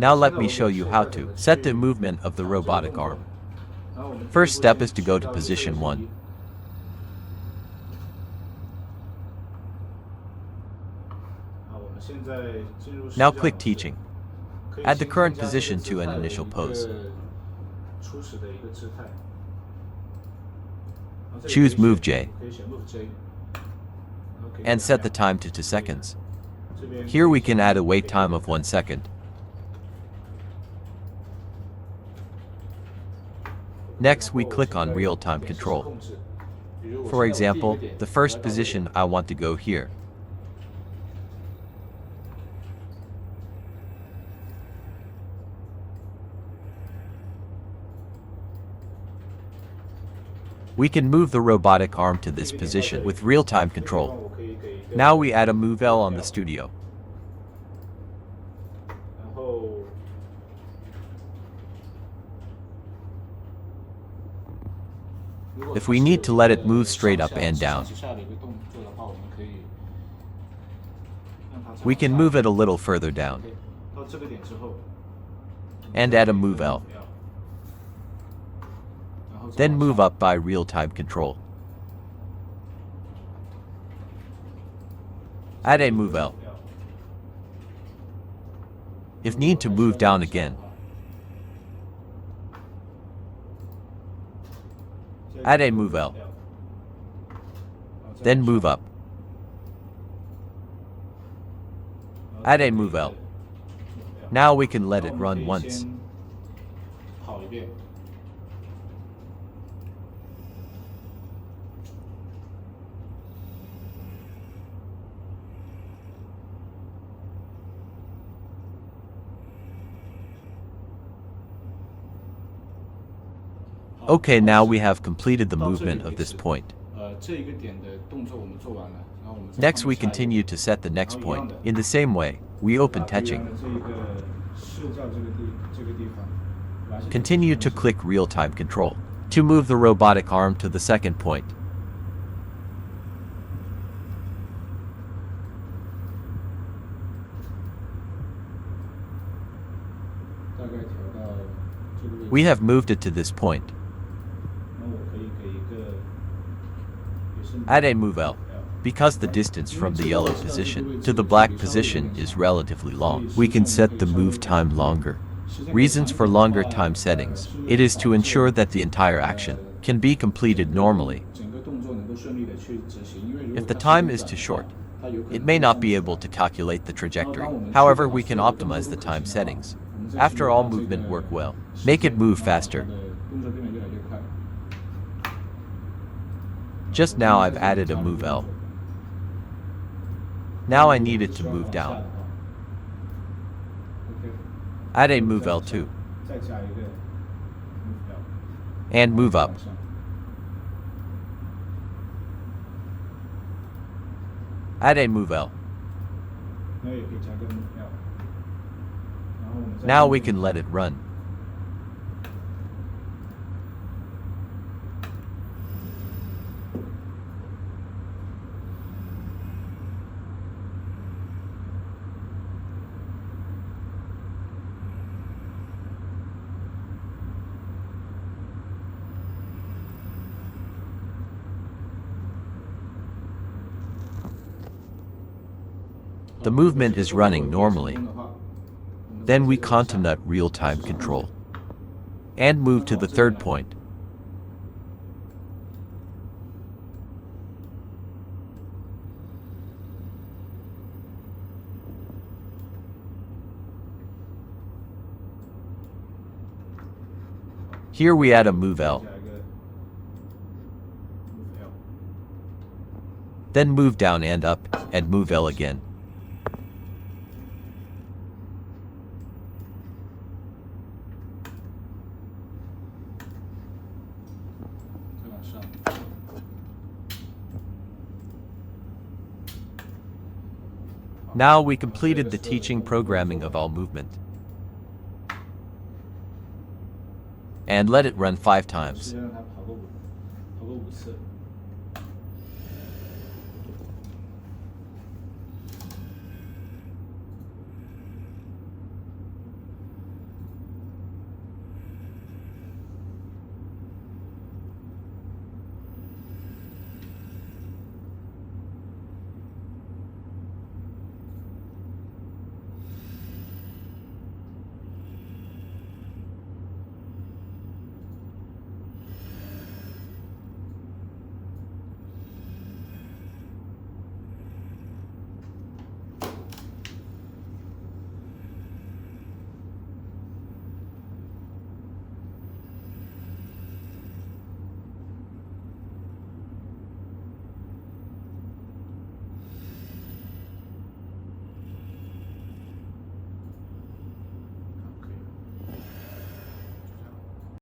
Now let me show you how to set the movement of the robotic arm. First step is to go to position 1. Now click Teaching. Add the current position to an initial pose. Choose Move J and set the time to 2 seconds. Here we can add a wait time of 1 second. Next, we click on Real-Time Control. For example, the first position, I want to go here. We can move the robotic arm to this position with real-time control. Now we add a Move L on the studio. If we need to let it move straight up and down, we can move it a little further down and add a Move L. Then move up by real-time control. Add a Move L. If need to move down again, add a Move L. Then move up. Add a Move L. Now we can let it run once. Okay, now we have completed the movement of this point. Next, we continue to set the next point. In the same way, we open Touching. Continue to click Real-Time Control to move the robotic arm to the second point. We have moved it to this point. Add a Move L. Because the distance from the yellow position to the black position is relatively long, we can set the move time longer. Reasons for longer time settings. It is to ensure that the entire action can be completed normally. If the time is too short, it may not be able to calculate the trajectory. However, we can optimize the time settings. After all movement work well, make it move faster. Just now I've added a Move L. Now I need it to move down. Add a Move L too. And move up. Add a Move L. Now we can let it run. The movement is running normally. Then we contour real-time control and move to the third point. Here we add a Move L. Then move down and up, and Move L again. Now we completed the teaching programming of all movement. And let it run 5 times.